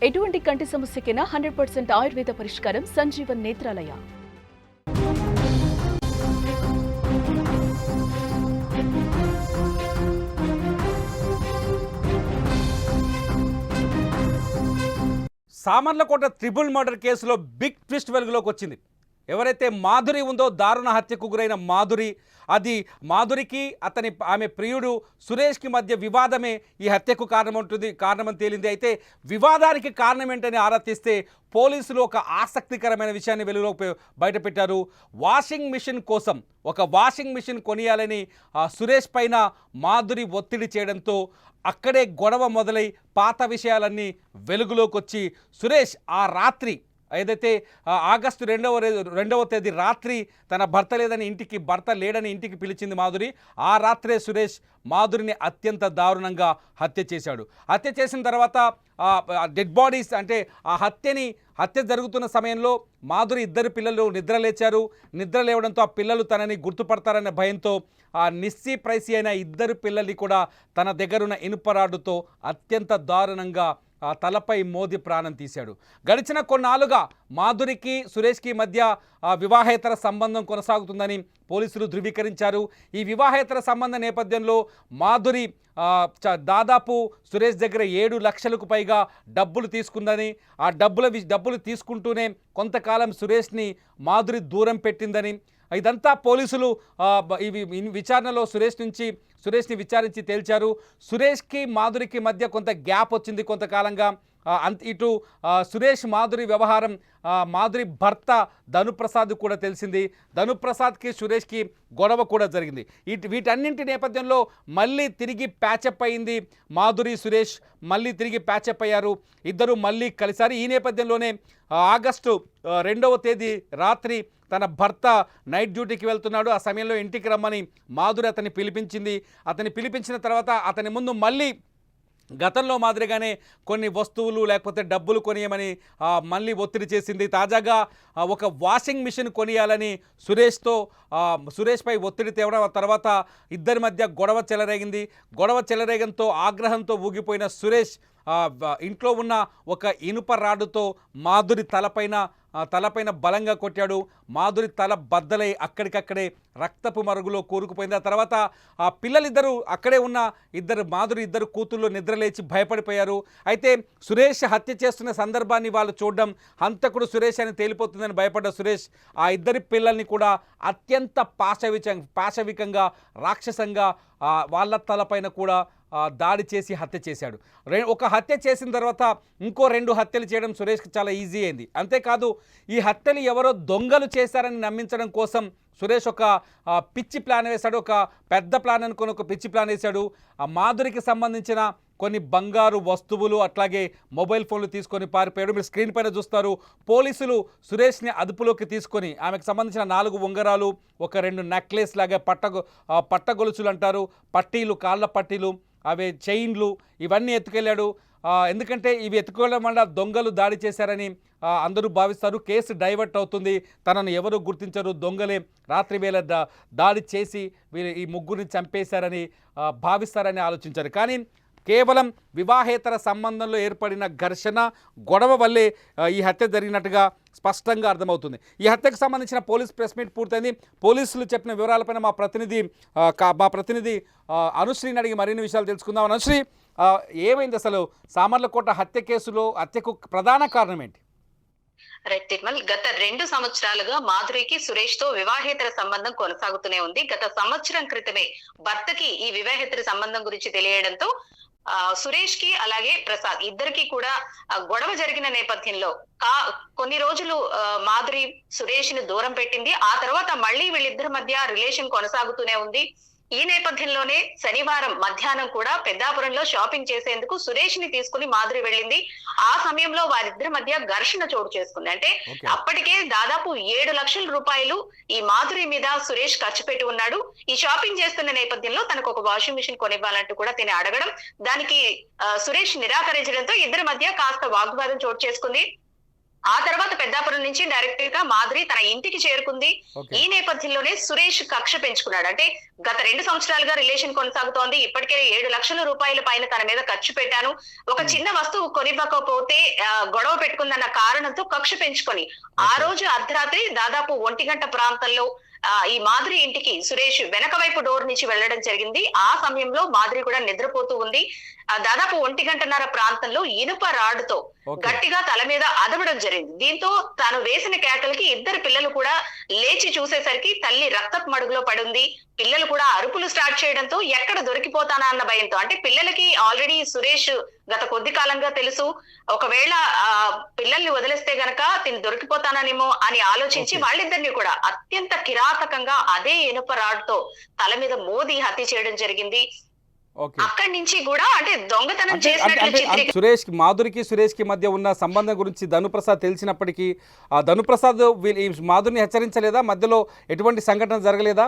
ఎటువంటి కంటి సమస్యకైనా 100% ఆయుర్వేద పరిష్కారం సంజీవన్ నేత్రాలయ. సామర్లకోట ట్రిపుల్ మర్డర్ కేసులో బిగ్ ట్విస్ట్ వెలుగులోకి వచ్చింది. ఎవరైతే మాధురి ఉందో, దారుణ హత్యకు గురైన మాధురి, అది మాధురికి ఆమె ప్రియుడు సురేష్కి మధ్య వివాదమే ఈ హత్యకు కారణమని తేలింది. అయితే వివాదానికి కారణం ఏంటని ఆరా తీస్తే పోలీసులు ఒక ఆసక్తికరమైన విషయాన్ని వెలుగులోకి బయటపెట్టారు. వాషింగ్ మిషన్ కోసం ఒక వాషింగ్ మిషన్ కొనియాలని సురేష్ పైన మాధురి ఒత్తిడి చేయడంతో అక్కడే గొడవ మొదలై పాత విషయాలన్నీ వెలుగులోకి వచ్చి సురేష్ ఆ రాత్రి ఏదైతే ఆగస్టు 2వ తేదీ రాత్రి తన భర్త లేడని ఇంటికి పిలిచింది మాధురి. ఆ రాత్రే సురేష్ మాధురిని అత్యంత దారుణంగా హత్య చేశాడు. హత్య చేసిన తర్వాత డెడ్ బాడీస్ అంటే ఆ హత్య జరుగుతున్న సమయంలో మాధురి ఇద్దరు పిల్లలు నిద్ర లేవడంతో ఆ పిల్లలు తనని గుర్తుపడతారనే భయంతో ఆ నిస్సీ ప్రైసీ అయిన ఇద్దరు పిల్లల్ని కూడా తన దగ్గరున్న ఇనుపరాడుతో అత్యంత దారుణంగా తలపై మోది ప్రాణం తీశాడు. గడిచిన కొన్నాళ్ళుగా మాధురికి సురేష్కి మధ్య వివాహేతర సంబంధం కొనసాగుతుందని పోలీసులు ధృవీకరించారు. ఈ వివాహేతర సంబంధ నేపథ్యంలో మాధురి దాదాపు సురేష్ దగ్గర 7 లక్షలకు పైగా డబ్బులు తీసుకుందని, ఆ డబ్బులు తీసుకుంటూనే కొంతకాలం సురేష్ని మాధురి దూరం పెట్టిందని, ఇదంతా పోలీసులు విచారణలో సురేష్ని విచారించి తేల్చారు. సురేష్కి మాధురికి మధ్య కొంత గ్యాప్ వచ్చింది కొంతకాలంగా. ఇటు సురేష్ మాధురి వ్యవహారం మాధురి భర్త ధనుప్రసాద్ కూడా తెలిసింది. ధనుప్రసాద్కి సురేష్కి గొడవ కూడా జరిగింది. వీటన్నింటి నేపథ్యంలో మళ్ళీ తిరిగి ప్యాచప్ అయింది మాధురి సురేష్. మళ్ళీ తిరిగి ప్యాచప్ అయ్యారు, ఇద్దరు మళ్ళీ కలిసారు. ఈ నేపథ్యంలోనే ఆగస్టు 2వ తేదీ రాత్రి తన భర్త నైట్ డ్యూటీకి వెళ్తున్నాడు. ఆ సమయంలో ఇంటికి రమ్మని మాధురి అతన్ని పిలిపించిన తర్వాత అతని ముందు మళ్ళీ గతంలో మాదిరిగానే కొన్ని వస్తువులు లేకపోతే డబ్బులు కొనియమని మళ్ళీ ఒత్తిడి చేసింది. తాజాగా ఒక వాషింగ్ మిషన్ కొనియాలని సురేష్పై ఒత్తిడి తేవడం, తర్వాత ఇద్దరి మధ్య గొడవ చెలరేగంతో ఆగ్రహంతో ఊగిపోయిన సురేష్ ఇంట్లో ఉన్న ఒక ఇనుప రాడుతో మాధురి తలపైన బలంగా కొట్టాడు. మాధురి తల బద్దలై అక్కడికక్కడే రక్తపు మరుగులో కూరుకుపోయింది. ఆ తర్వాత ఆ పిల్లలిద్దరూ అక్కడే ఉన్న మాధురి ఇద్దరు కూతుళ్ళు నిద్రలేచి భయపడిపోయారు. అయితే సురేష్ హత్య చేస్తున్న సందర్భాన్ని వాళ్ళు చూడడం, హంతకుడు సురేష్ అని తేలిపోతుందని భయపడ్డ సురేష్ ఆ ఇద్దరి పిల్లల్ని కూడా అత్యంత పాశవికంగా రాక్షసంగా వాళ్ళ తలపైన కూడా దాడి చేసి హత్య చేశాడు. ఒక హత్య చేసిన తర్వాత ఇంకో 2 హత్యలు చేయడం సురేష్కి చాలా ఈజీ అయింది. అంతేకాదు ఈ హత్యలు ఎవరో దొంగలు చేశారని నమ్మించడం కోసం సురేష్ ఒక పిచ్చి ప్లాన్ వేశాడు. ఒక పెద్ద ప్లాన్ అనుకుని ఒక పిచ్చి ప్లాన్ వేశాడు. ఆ మాధురికి సంబంధించిన కొన్ని బంగారు వస్తువులు అట్లాగే మొబైల్ ఫోన్లు తీసుకొని పారిపోయాడు. మీరు స్క్రీన్ పైన చూస్తారు. పోలీసులు సురేష్ని అదుపులోకి తీసుకొని ఆమెకు సంబంధించిన 4 ఉంగరాలు, ఒక 2 నెక్లెస్ లాగా పట్టగొలుసులు అంటారు, పట్టీలు, కాళ్ళ పట్టీలు, అవి చైన్లు, ఇవన్నీ ఎత్తుకెళ్ళాడు. ఎందుకంటే ఇవి ఎత్తుకోవడం వల్ల దొంగలు దాడి చేశారని అందరూ భావిస్తారు. కేసు డైవర్ట్ అవుతుంది, తనను ఎవరు గుర్తించరు, దొంగలే రాత్రి వేళ దాడి చేసి ఈ ముగ్గురిని చంపేశారని భావిస్తారని ఆలోచించారు. కానీ కేవలం వివాహేతర సంబంధంలో ఏర్పడిన గొడవ వల్లే ఈ హత్య జరిగినట్టుగా స్పష్టంగా అర్థమవుతుంది. ఈ హత్యకు సంబంధించిన పోలీస్ ప్రెస్ మీట్ పూర్తయింది. పోలీసులు చెప్పిన వివరాలపైన మా ప్రతినిధి అనుశ్రీని అడిగి మరిన్ని విషయాలు తెలుసుకుందాం. అనుశ్రీ, ఏమైంది అసలు సామర్లకోట హత్యకు ప్రధాన కారణం ఏంటి? రైట్ తిరుమల్, గత 2 సంవత్సరాలుగా మాధురికి సురేష్ తో వివాహేతర సంబంధం కొనసాగుతూనే ఉంది. గత సంవత్సరం క్రితమే భర్తకి ఈ వివాహేతర సంబంధం గురించి తెలియడంతో సురేష్ కి అలాగే ప్రసాద్ ఇద్దరికి కూడా గొడవ జరిగిన నేపథ్యంలో కొన్ని రోజులు మాధురి సురేష్ ని దూరం పెట్టింది. ఆ తర్వాత మళ్ళీ వీళ్ళిద్దరి మధ్య రిలేషన్ కొనసాగుతూనే ఉంది. ఈ నేపథ్యంలోనే శనివారం మధ్యాహ్నం కూడా పెద్దాపురంలో షాపింగ్ చేసేందుకు సురేష్ ని తీసుకుని మాధురి వెళ్ళింది. ఆ సమయంలో వారిద్దరి మధ్య ఘర్షణ చోటు చేసుకుంది. అంటే అప్పటికే దాదాపు 7 లక్షల రూపాయలు ఈ మాధురి మీద సురేష్ ఖర్చు పెట్టి ఉన్నాడు. ఈ షాపింగ్ చేస్తున్న నేపథ్యంలో తనకు ఒక వాషింగ్ మిషన్ కొనివ్వాలంటూ కూడా తిని అడగడం, దానికి సురేష్ నిరాకరించడంతో ఇద్దరి మధ్య కాస్త వాగ్వాదం చోటు చేసుకుంది. ఆ తర్వాత పెద్దాపురం నుంచి డైరెక్ట్ గా మాధురి తన ఇంటికి చేరుకుంది. ఓకే. ఈ నేపథ్యంలోనే సురేష్ కక్ష పెంచుకున్నాడు. అంటే గత 2 సంవత్సరాలుగా రిలేషన్ కొనసాగుతోంది. ఇప్పటికే 7 లక్షల రూపాయల పైన తన మీద ఖర్చు పెట్టాను. ఒక చిన్న వస్తువు కొనివ్వకపోతే గొడవ పెట్టుకుందన్న కారణంతో కక్ష పెంచుకొని ఆ ఓకే. రోజు అర్ధరాత్రి దాదాపు 1 గంట ప్రాంతంలో ఈ మాధురి ఇంటికి సురేష్ వెనక వైపు డోర్ నుంచి వెళ్ళడం జరిగింది. ఆ సమయంలో మాధురి కూడా నిద్రపోతూ ఉంది. దాదాపు 1 గంటన్నర ప్రాంతంలో ఇనుప రాడ్డుతో ఓకే. గట్టిగా తల మీద అదవడం జరిగింది. దీంతో తాను వేసిన కేకలకి ఇద్దరు పిల్లలు కూడా లేచి చూసేసరికి తల్లి రక్తపు మడుగులో పడుంది. పిల్లలు కూడా అరుపులు స్టార్ట్ చేయడంతో ఎక్కడ దొరికిపోతానా అన్న భయంతో, అంటే పిల్లలకి ఆల్రెడీ సురేష్ గత కొద్ది కాలంగా తెలుసు. ఒకవేళ పిల్లల్ని వదిలేస్తే గనక తిని దొరికిపోతాననేమో అని ఆలోచించి ఓకే. వాళ్ళిద్దరిని కూడా అత్యంత కిరాతకంగా అదే ఇనుప రాడ్తో తల మీద మోది హత్య చేయడం జరిగింది. ఓకే. అక్కడి నుంచి కూడా అంటే దొంగతనం అంటే చేసినట్లు సురేష్కి మాధురికి సురేష్కి మధ్య ఉన్న సంబంధం గురించి ధనుప్రసాద్ తెలిసినప్పటికీ ఆ ధనుప్రసాద్ ఈ మాధురిని హెచ్చరించలేదా? మధ్యలో ఎటువంటి సంఘటన జరగలేదా?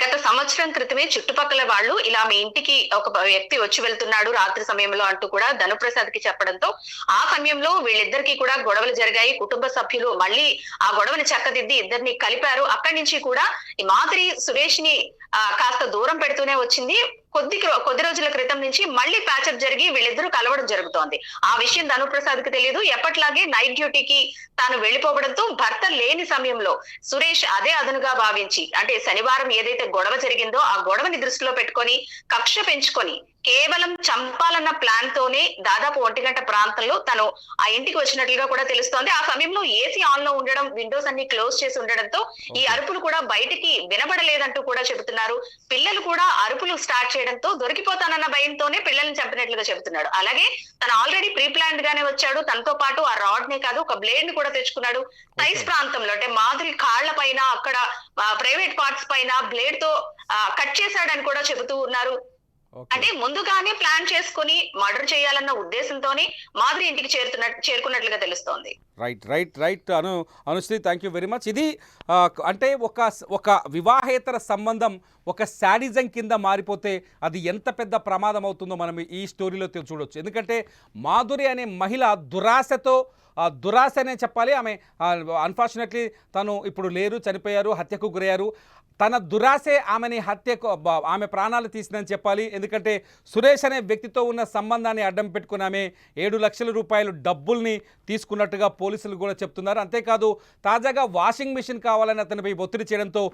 గత సంవత్సరం క్రితమే చుట్టుపక్కల వాళ్ళు ఇలా మీ ఇంటికి ఒక వ్యక్తి వచ్చి వెళ్తున్నాడు రాత్రి సమయంలో అంటూ కూడా ధనుప్రసాద్ కి చెప్పడంతో ఆ సమయంలో వీళ్ళిద్దరికి కూడా గొడవలు జరిగాయి. కుటుంబ సభ్యులు మళ్ళీ ఆ గొడవని చక్కదిద్ది ఇద్దరిని కలిపారు. అక్కడి నుంచి కూడా ఈ మాధురి సురేష్ ని కాస్త దూరం పెడుతూనే వచ్చింది. కొద్ది రోజుల క్రితం నుంచి మళ్ళీ ప్యాచప్ జరిగి వీళ్ళిద్దరూ కలవడం జరుగుతోంది. ఆ విషయం ధనుప్రసాద్ కి తెలియదు. ఎప్పట్లాగే నైట్ డ్యూటీకి తాను వెళ్లిపోవడంతో భర్త లేని సమయంలో సురేష్ అదే అదనుగా భావించి, అంటే శనివారం ఏదైతే గొడవ జరిగిందో ఆ గొడవని దృష్టిలో పెట్టుకొని కక్ష పెంచుకొని కేవలం చంపాలన్న ప్లాన్ తోనే దాదాపు 1 గంట ప్రాంతంలో తను ఆ ఇంటికి వచ్చినట్లుగా కూడా తెలుస్తోంది. ఆ సమయంలో ఏసీ ఆన్ లో ఉండడం, విండోస్ అన్ని క్లోజ్ చేసి ఉండడంతో ఈ అరుపులు కూడా బయటికి వినబడలేదంటూ కూడా చెబుతున్నారు. పిల్లలు కూడా అరుపులు స్టార్ట్ చేయడంతో దొరికిపోతానన్న భయంతోనే పిల్లల్ని చంపినట్లుగా చెబుతున్నాడు. అలాగే తను ఆల్రెడీ ప్రీ ప్లాన్డ్ గానే వచ్చాడు. తనతో పాటు ఆ రాడ్ నే కాదు ఒక బ్లేడ్ ని కూడా తెచ్చుకున్నాడు. థైస్ ప్రాంతంలో అంటే మాధురి కాళ్ల పైన అక్కడ ప్రైవేట్ పార్ట్స్ పైన బ్లేడ్ తో కట్ చేశాడని కూడా చెబుతూ ఉన్నారు. అంటే ముందుగానే ప్లాన్ చేసుకుని మర్డర్ చేయాలన్న ఉద్దేశంతోనే మాధురి ఇంటికి చేరుకున్నట్లుగా తెలుస్తోంది. Right Anusri, thank you very much. ఇది అంటే ఒక వివాహేతర సంబంధం ఒక శాడిజం కింద మారిపోతే అది ఎంత పెద్ద ప్రమాదం అవుతుందో మనం ఈ స్టోరీలో చూడొచ్చు. ఎందుకంటే మాధురి అనే మహిళ దురాశనే చెప్పాలి. ఆమె అన్ఫార్చునేట్లీ తను ఇప్పుడు లేరు, చనిపోయారు, హత్యకు గురయ్యారు. తన దురాశే ఆమె ప్రాణాలు తీసిందని చెప్పాలి. ఎందుకంటే సురేష్ అనే వ్యక్తితో ఉన్న సంబంధాన్ని అడ్డం పెట్టుకుని ఆమె 7 లక్షల రూపాయలు డబ్బుల్ని తీసుకున్నట్టుగా పోలీసులు కూడా చెప్తున్నారు. అంతేకాదు తాజాగా వాషింగ్ మిషన్ కావాలని అతనిపై ఒత్తిడి చేయడంతో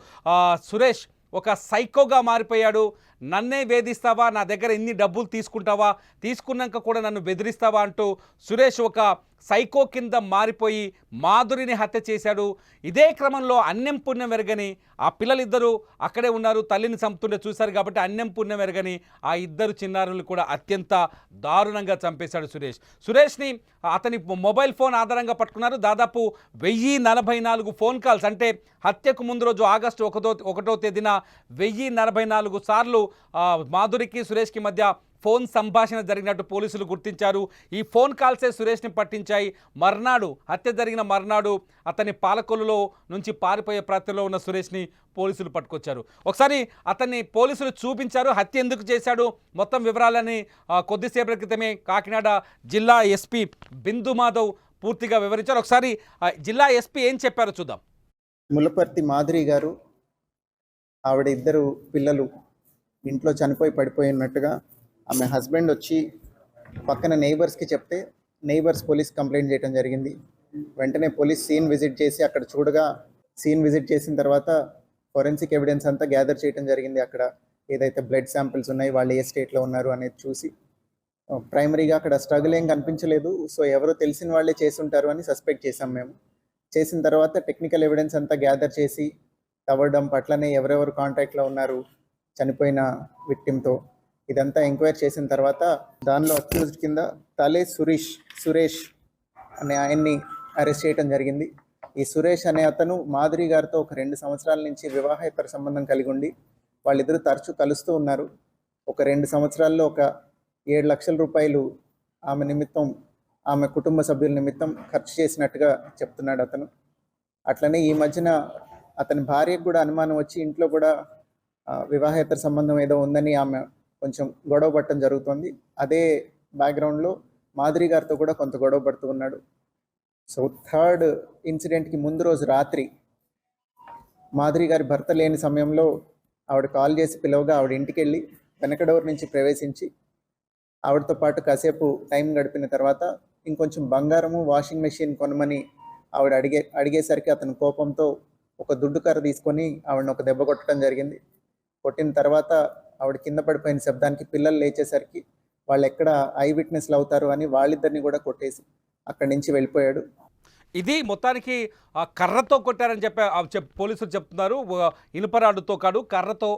సురేష్ ఒక సైకోగా మారిపోయాడు. నన్నే వేధిస్తావా, నా దగ్గర ఇన్ని డబ్బులు తీసుకుంటావా, తీసుకున్నాక కూడా నన్ను బెదిరిస్తావా అంటూ సురేష్ ఒక సైకో కింద మారిపోయి మాధురిని హత్య చేశాడు. ఇదే క్రమంలో అన్యం పుణ్యం వెరగని ఆ పిల్లలిద్దరూ అక్కడే ఉన్నారు, తల్లిని చంపుతుంటే చూశారు కాబట్టి అన్యం పుణ్యం వెరగని ఆ ఇద్దరు చిన్నారులు కూడా అత్యంత దారుణంగా చంపేశాడు సురేష్ని అతని మొబైల్ ఫోన్ ఆధారంగా పట్టుకున్నారు. దాదాపు 1044 ఫోన్ కాల్స్, అంటే హత్యకు ముందు రోజు ఆగస్టు 1వ తేదీన 1044 సార్లు మాధురికి సురేష్కి మధ్య ఫోన్ సంభాషణ జరిగినట్టు పోలీసులు గుర్తించారు. ఈ ఫోన్ కాల్సే సురేష్ని పట్టించాయి. హత్య జరిగిన మర్నాడు అతని పాలకొల్లులో నుంచి పారిపోయే ప్రయత్నంలో ఉన్న సురేష్ని పోలీసులు పట్టుకొచ్చారు. ఒకసారి అతన్ని పోలీసులు చూపించారు. హత్య ఎందుకు చేశాడు మొత్తం వివరాలని కొద్దిసేపటి క్రితమే కాకినాడ జిల్లా ఎస్పీ బిందు మాధవ్ పూర్తిగా వివరించారు. ఒకసారి జిల్లా ఎస్పీ ఏం చెప్పారో చూద్దాం. ములపర్తి మాధురి గారు, ఆవిడ ఇద్దరు పిల్లలు ఇంట్లో చనిపోయి పడిపోయినట్టుగా ఆమె హస్బెండ్ వచ్చి పక్కన నైబర్స్కి చెప్తే నైబర్స్ పోలీస్ కంప్లైంట్ చేయడం జరిగింది. వెంటనే పోలీస్ సీన్ విజిట్ చేసి అక్కడ చూడగా సీన్ విజిట్ చేసిన తర్వాత ఫోరెన్సిక్ ఎవిడెన్స్ అంతా గ్యాదర్ చేయడం జరిగింది. అక్కడ ఏదైతే బ్లడ్ శాంపిల్స్ ఉన్నాయి, వాళ్ళు ఏ స్టేట్లో ఉన్నారు అనేది చూసి ప్రైమరీగా అక్కడ స్ట్రగుల్ ఏం కనిపించలేదు. సో ఎవరో తెలిసిన వాళ్ళే చేసి ఉంటారు అని సస్పెక్ట్ చేసాం మేము. చేసిన తర్వాత టెక్నికల్ ఎవిడెన్స్ అంతా గ్యాదర్ చేసి తవ్వడం పట్లనే ఎవరెవరు కాంటాక్ట్లో ఉన్నారు చనిపోయిన విక్టిమ్తో ఇదంతా ఎంక్వైరీ చేసిన తర్వాత దానిలో అక్యూజ్డ్ కింద సురేష్ అనే ఆయన్ని అరెస్ట్ చేయడం జరిగింది. ఈ సురేష్ అనే అతను మాధురి గారితో ఒక 2 సంవత్సరాల నుంచి వివాహేతర సంబంధం కలిగి ఉండి వాళ్ళిద్దరూ తరచూ కలుస్తూ ఉన్నారు. ఒక 2 సంవత్సరాల్లో ఒక 7 లక్షల రూపాయలు ఆమె నిమిత్తం, ఆమె కుటుంబ సభ్యుల నిమిత్తం ఖర్చు చేసినట్టుగా చెప్తున్నాడు అతను. అట్లనే ఈ మధ్యన అతని భార్యకు కూడా అనుమానం వచ్చి ఇంట్లో కూడా వివాహేతర సంబంధం ఏదో ఉందని ఆమె కొంచెం గొడవ పట్టడం జరుగుతుంది. అదే బ్యాక్గ్రౌండ్లో మాధురి గారితో కూడా కొంత గొడవ పడుతూ ఉన్నాడు. సో థర్డ్ ఇన్సిడెంట్కి ముందు రోజు రాత్రి మాధురి గారి భర్త లేని సమయంలో ఆవిడ కాల్ చేసి పిలవగా ఆవిడ ఇంటికి వెళ్ళి వెనక డోర్ నుంచి ప్రవేశించి ఆవిడతో పాటు కాసేపు టైం గడిపిన తర్వాత ఇంకొంచెం బంగారము వాషింగ్ మెషిన్ కొనమని ఆవిడ అడిగేసరికి అతను కోపంతో ఒక దుడ్డు కర్ర తీసుకొని ఆవిడని ఒక దెబ్బ కొట్టడం జరిగింది. కొట్టిన తర్వాత ఆవిడ కింద పడిపోయిన శబ్దానికి పిల్లలు లేచేసరికి వాళ్ళు ఎక్కడ ఐ విట్నెస్లు అవుతారు అని వాళ్ళిద్దరిని కూడా కొట్టేసి అక్కడి నుంచి వెళ్ళిపోయాడు. ఇది మొత్తానికి కర్రతో కొట్టారని పోలీసులు చెప్తున్నారు. ఇనుపరాడుతో కాదు, కర్రతో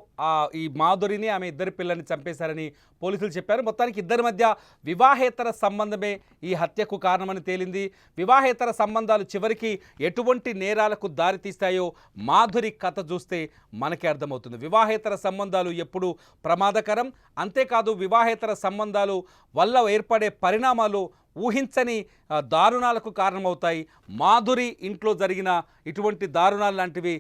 ఈ మాధురిని ఆమె ఇద్దరి పిల్లల్ని చంపేశారని పోలీసులు చెప్పారు. మొత్తానికి ఇద్దరి మధ్య వివాహేతర సంబంధమే ఈ హత్యకు కారణమని తేలింది. వివాహేతర సంబంధాలు చివరికి ఎటువంటి నేరాలకు దారితీస్తాయో మాధురి కథ చూస్తే మనకే అర్థమవుతుంది. వివాహేతర సంబంధాలు ఎప్పుడు ప్రమాదకరం, అంతేకాదు వివాహేతర సంబంధాలు వల్ల ఏర్పడే పరిణామాలు ఊహించని దారుణాలకు కారణమవుతాయి. మాధురి ఇంట్లో జరిగిన ఇటువంటి దారుణాలు లాంటివి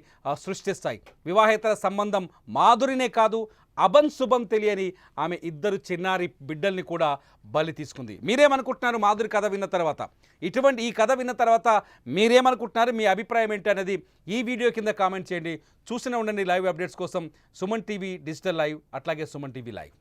సృష్టిస్తాయి. వివాహేతర సంబంధం మాధురినే కాదు, అభం శుభం తెలియని ఆమె ఇద్దరు చిన్నారి బిడ్డల్ని కూడా బలి తీసుకుంది. మీరేమనుకుంటున్నారు మాధురి కథ విన్న తర్వాత? ఈ కథ విన్న తర్వాత మీరేమనుకుంటున్నారు? మీ అభిప్రాయం ఏంటి అనేది ఈ వీడియో కింద కామెంట్ చేయండి. చూస్తూనే ఉండండి లైవ్ అప్డేట్స్ కోసం సుమన్ టీవీ డిజిటల్ లైవ్, అట్లాగే సుమన్ టీవీ లైవ్.